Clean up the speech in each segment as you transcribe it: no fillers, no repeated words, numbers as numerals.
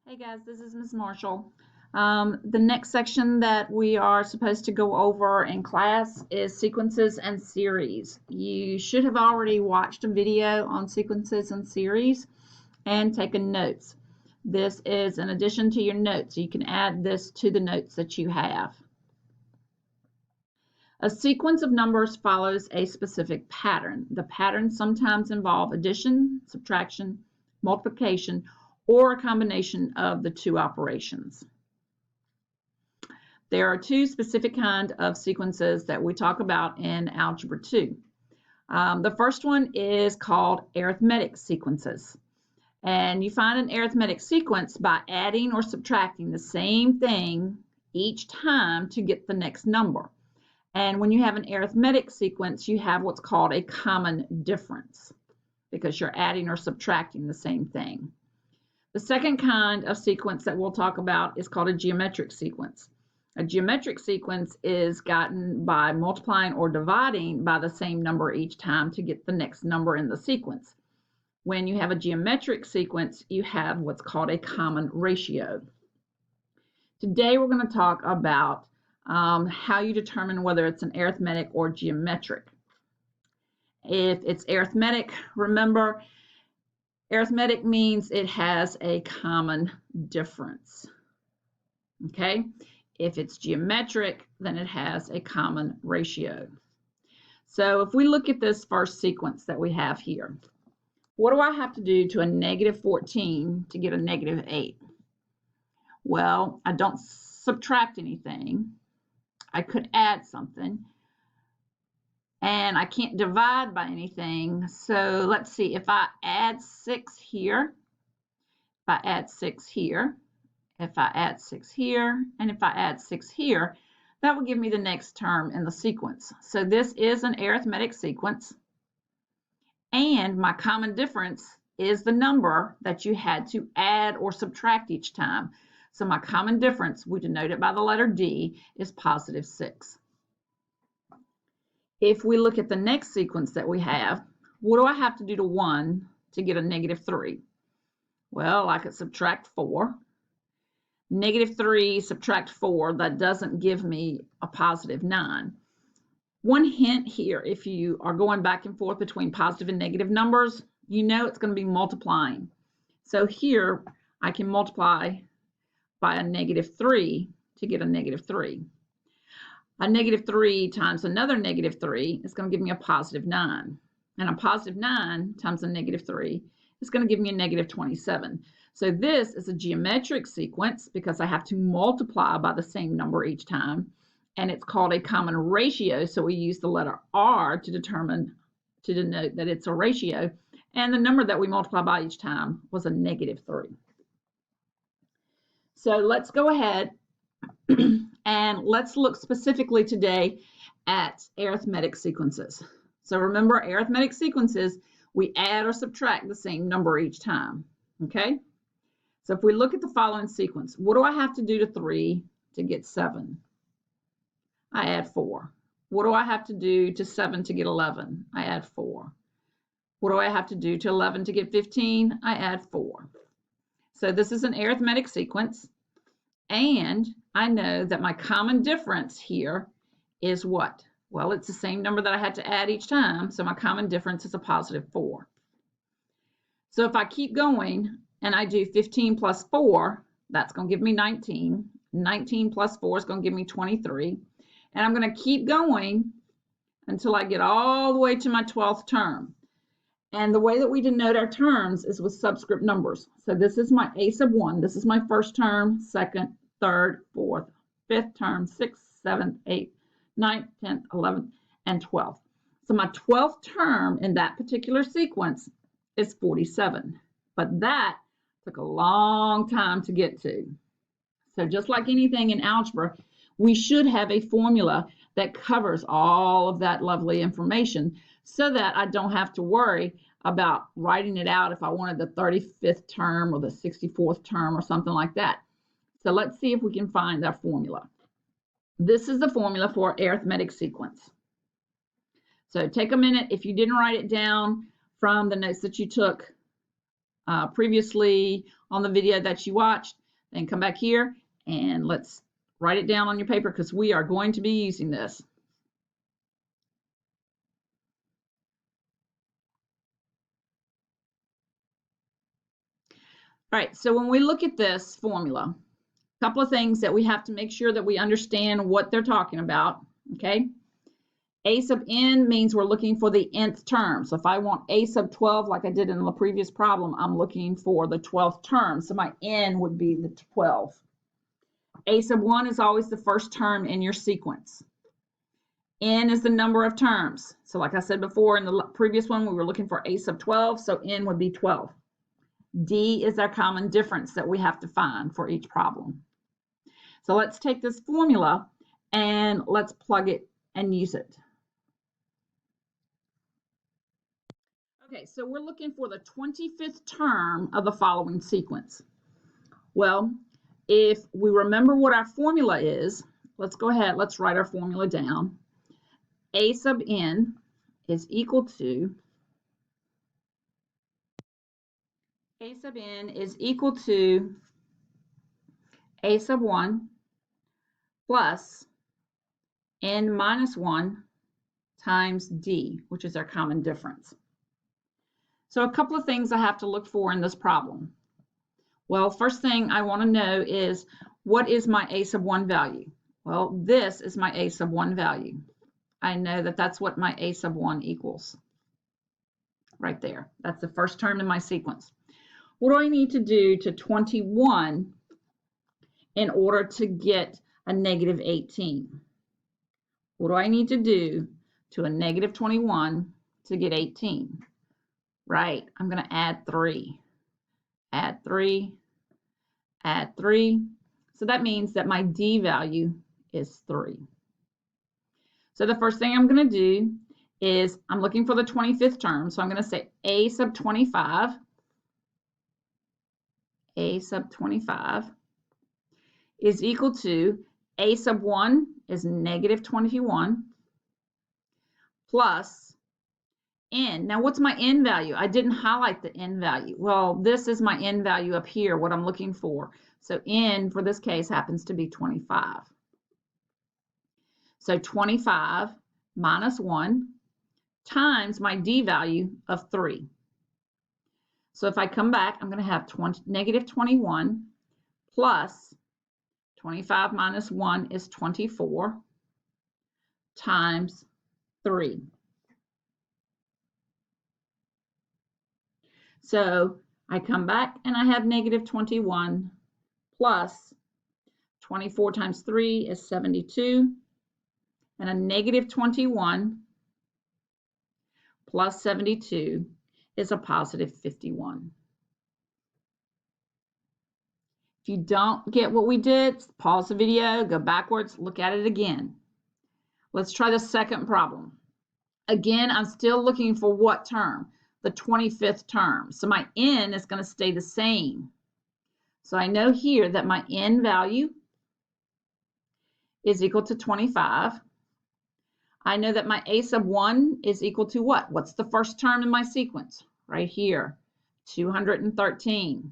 Hey guys, this is Ms. Marshall. The next section that we are supposed to go over in class is sequences and series. You should have already watched a video on sequences and series and taken notes. This is in addition to your notes. You can add this to the notes that you have. A sequence of numbers follows a specific pattern. The patterns sometimes involve addition, subtraction, multiplication, or a combination of the two operations. There are two specific kinds of sequences that we talk about in Algebra 2. The first one is called arithmetic sequences. And you find an arithmetic sequence by adding or subtracting the same thing each time to get the next number. And when you have an arithmetic sequence, you have what's called a common difference because you're adding or subtracting the same thing. The second kind of sequence that we'll talk about is called a geometric sequence. A geometric sequence is gotten by multiplying or dividing by the same number each time to get the next number in the sequence. When you have a geometric sequence, you have what's called a common ratio. Today we're going to talk about how you determine whether it's an arithmetic or geometric. If it's arithmetic, remember, arithmetic means it has a common difference. Okay? If it's geometric, then it has a common ratio. So if we look at this first sequence that we have here, what do I have to do to a negative 14 to get a negative 8? Well, I don't subtract anything. I could add something. And I can't divide by anything. So let's see, if I add 6 here, if I add 6 here, if I add 6 here, and if I add 6 here, that will give me the next term in the sequence. So this is an arithmetic sequence. And my common difference is the number that you had to add or subtract each time. So my common difference, we denote it by the letter D, is positive 6. If we look at the next sequence that we have, what do I have to do to 1 to get a negative 3? Well, I could subtract 4. Negative 3 subtract 4, that doesn't give me a positive 9. One hint here, if you are going back and forth between positive and negative numbers, you know it's going to be multiplying. So here I can multiply by a negative 3 to get a negative 3. A negative 3 times another negative 3 is going to give me a positive 9. And a positive 9 times a negative 3 is going to give me a negative 27. So this is a geometric sequence because I have to multiply by the same number each time. And it's called a common ratio. So we use the letter R to denote that it's a ratio. And the number that we multiply by each time was a negative 3. So let's go ahead and let's look specifically today at arithmetic sequences. So remember, arithmetic sequences, we add or subtract the same number each time, okay? So if we look at the following sequence, what do I have to do to 3 to get 7? I add 4. What do I have to do to 7 to get 11? I add 4. What do I have to do to 11 to get 15? I add 4. So this is an arithmetic sequence. And I know that my common difference here is what? Well, it's the same number that I had to add each time, so my common difference is a positive 4. So if I keep going and I do 15 plus 4, that's going to give me 19. 19 plus 4 is going to give me 23. And I'm going to keep going until I get all the way to my 12th term. And the way that we denote our terms is with subscript numbers. So this is my A sub 1. This is my first term, second, third, fourth, fifth term, sixth, seventh, eighth, ninth, 10th, 11th, and 12th. So my 12th term in that particular sequence is 47. But that took a long time to get to. So just like anything in algebra, we should have a formula that covers all of that lovely information so that I don't have to worry about writing it out if I wanted the 35th term or the 64th term or something like that. So let's see if we can find that formula. This is the formula for arithmetic sequence. So take a minute, if you didn't write it down from the notes that you took previously on the video that you watched, then come back here and let's write it down on your paper because we are going to be using this. All right, so when we look at this formula, a couple of things that we have to make sure that we understand what they're talking about, okay? A sub n means we're looking for the nth term. So if I want a sub 12, like I did in the previous problem, I'm looking for the 12th term. So my n would be the 12. A sub 1 is always the first term in your sequence. N is the number of terms. So like I said before in the previous one, we were looking for a sub 12, so n would be 12. D is our common difference that we have to find for each problem. So let's take this formula and let's plug it and use it. Okay, so we're looking for the 25th term of the following sequence. Well, if we remember what our formula is, let's go ahead, let's write our formula down. A sub n is equal to a sub a sub 1 plus n minus 1 times d, which is our common difference. So a couple of things I have to look for in this problem. Well, first thing I want to know is, what is my a sub 1 value? Well, this is my a sub 1 value. I know that that's what my a sub 1 equals. Right there. That's the first term in my sequence. What do I need to do to 21 in order to get a negative 18? What do I need to do to a negative 21 to get 18? Right, I'm going to add 3. Add 3. Add 3. So that means that my D value is 3. So the first thing I'm going to do is I'm looking for the 25th term. So I'm going to say a sub 25. A sub 25 is equal to a sub 1 is negative 21 plus n. Now, what's my n value? I didn't highlight the n value. Well, this is my n value up here, what I'm looking for. So n, for this case, happens to be 25. So 25 minus 1 times my d value of 3. So if I come back, I'm going to have negative 21 plus 25 minus 1 is 24 times 3. So I come back and I have negative 21 plus 24 times 3 is 72, and a negative 21 plus 72 is a positive 51. If you don't get what we did, pause the video, go backwards, look at it again. Let's try the second problem. Again, I'm still looking for what term? The 25th term. So my n is going to stay the same. So I know here that my n value is equal to 25. I know that my a sub 1 is equal to what? What's the first term in my sequence? Right here, 213.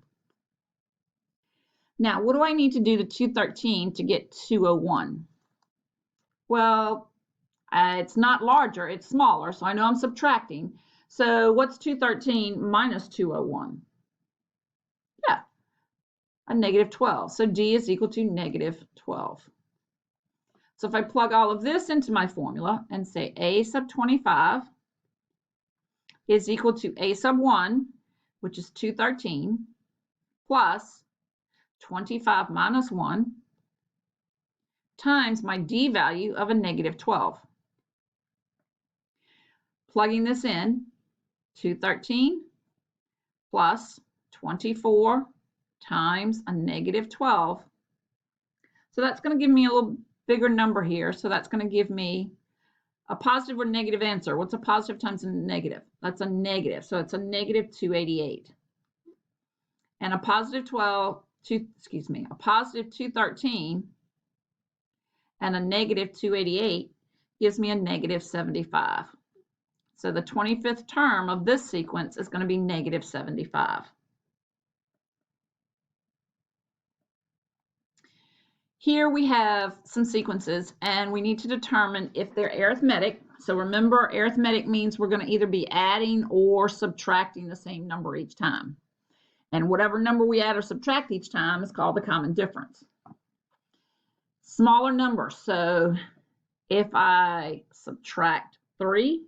Now, what do I need to do to 213 to get 201? Well, it's not larger, it's smaller, so I know I'm subtracting. So what's 213 minus 201? Yeah, a negative 12. So D is equal to negative 12. So if I plug all of this into my formula and say a sub 25 is equal to a sub 1, which is 213, plus 25 minus 1 times my D value of a negative 12. Plugging this in, 213 plus 24 times a negative 12. So that's going to give me a little bigger number here. So that's going to give me a positive or negative answer. What's a positive times a negative? That's a negative. So it's a negative 288. And a positive 213 and a negative 288 gives me a negative 75. So the 25th term of this sequence is going to be negative 75. Here we have some sequences, and we need to determine if they're arithmetic. So remember, arithmetic means we're going to either be adding or subtracting the same number each time. And whatever number we add or subtract each time is called the common difference. Smaller numbers. So if I subtract 3,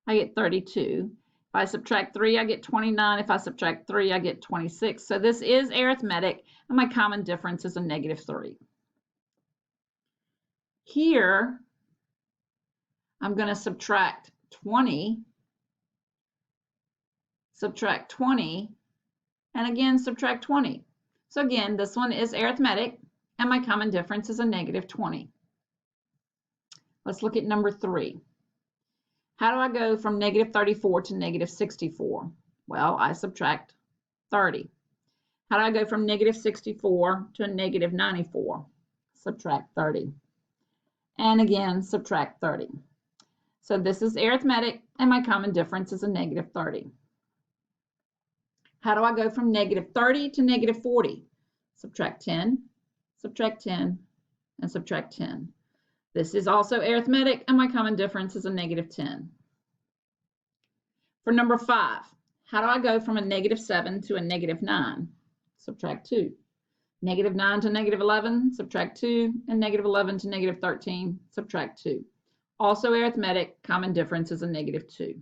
I get 32. If I subtract 3, I get 29. If I subtract 3, I get 26. So this is arithmetic, and my common difference is a -3. Here, I'm going to subtract 20, and again, subtract 20. So again, this one is arithmetic, and my common difference is a -20. Let's look at number 3. How do I go from -34 to -64? Well, I subtract 30. How do I go from -64 to a -94? Subtract 30. And again, subtract 30. So this is arithmetic, and my common difference is a -30. How do I go from -30 to -40? Subtract 10, and subtract 10. This is also arithmetic, and my common difference is a -10. For number 5, how do I go from a -7 to a -9? Subtract 2. -9 to -11, subtract 2, and -11 to -13, subtract 2. Also arithmetic, common difference is a -2.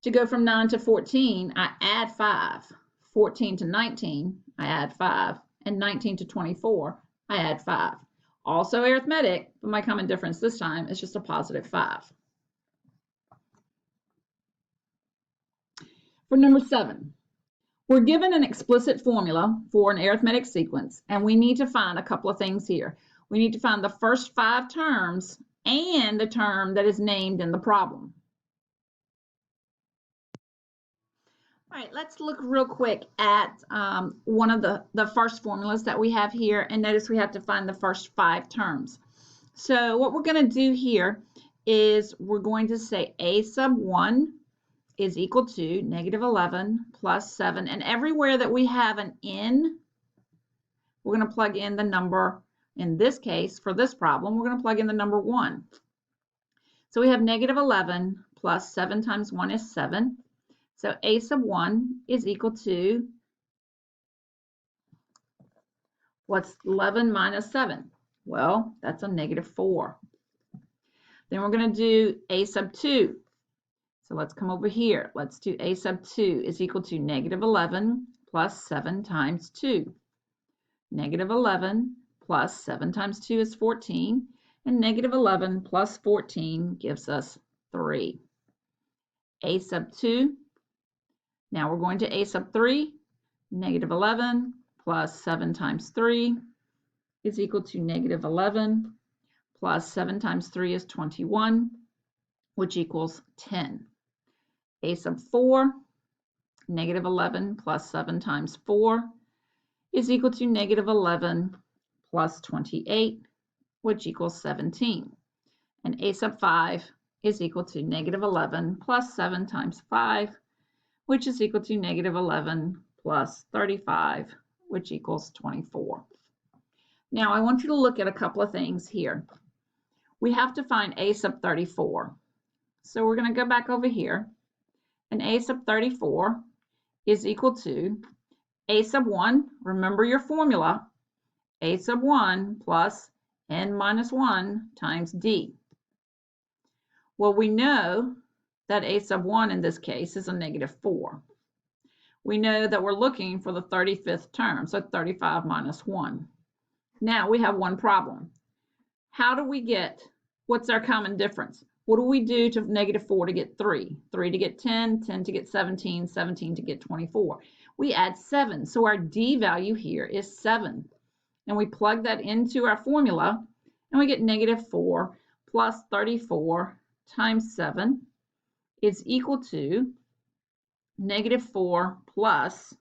To go from 9 to 14, I add 5. 14 to 19, I add 5. And 19 to 24, I add 5. Also arithmetic, but my common difference this time is just a +5. For number 7, we're given an explicit formula for an arithmetic sequence, and we need to find a couple of things here. We need to find the first 5 terms and the term that is named in the problem. All right, let's look real quick at one of the first formulas that we have here, and notice we have to find the first 5 terms. So what we're going to do here is we're going to say a sub 1 is equal to -11 plus 7, and everywhere that we have an n, we're going to plug in the number. In this case, for this problem, we're going to plug in the number 1. So we have -11 plus 7 times 1 is 7. So a sub 1 is equal to, what's 11 minus 7? Well, that's a -4. Then we're going to do a sub 2. So let's come over here. Let's do a sub 2 is equal to -11 plus 7 times 2. -11 plus 7 times 2 is 14, and -11 plus 14 gives us 3. A sub 2. Now we're going to a sub 3. -11 plus 7 times 3 is equal to -11 plus 7 times 3 is 21, which equals 10. A sub 4, -11 plus 7 times 4 is equal to -11 plus 28, which equals 17. And a sub 5 is equal to -11 plus 7 times 5, which is equal to -11 plus 35, which equals 24. Now I want you to look at a couple of things here. We have to find a sub 34. So we're going to go back over here, and a sub 34 is equal to a sub 1, remember your formula, a sub 1 plus n minus 1 times d. Well, we know that a sub 1 in this case is a -4. We know that we're looking for the 35th term, so 35 minus 1. Now we have one problem. How do we get, what's our common difference? What do we do to -4 to get 3? 3 to get 10, 10 to get 17, 17 to get 24. We add 7, so our d value here is 7. And we plug that into our formula, and we get -4 plus 34 times 7 is equal to -4 plus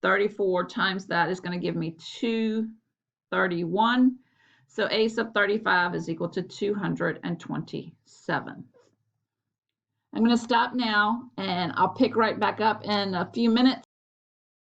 34 times that is going to give me 231. So a sub 35 is equal to 227. I'm going to stop now, and I'll pick right back up in a few minutes